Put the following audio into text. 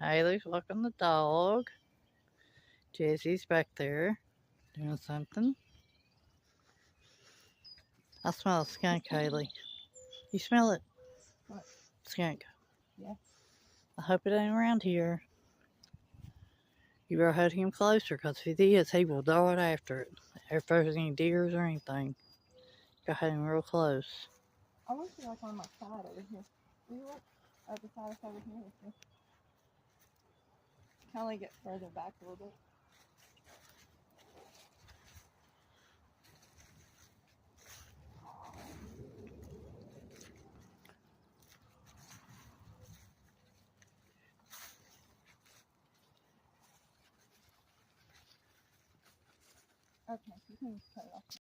Haley's walking the dog. Jesse's back there doing something. I smell a skunk, Haley. You smell it? What? Skunk. Yeah. I hope it ain't around here. You better hold him closer, because if it is, he will dart after it. If there's any deers or anything, you gotta hold him real close. I wish you like on my side over here. You look at the side over here with me. Kind of like get further back a little bit. Okay, you can cut it off.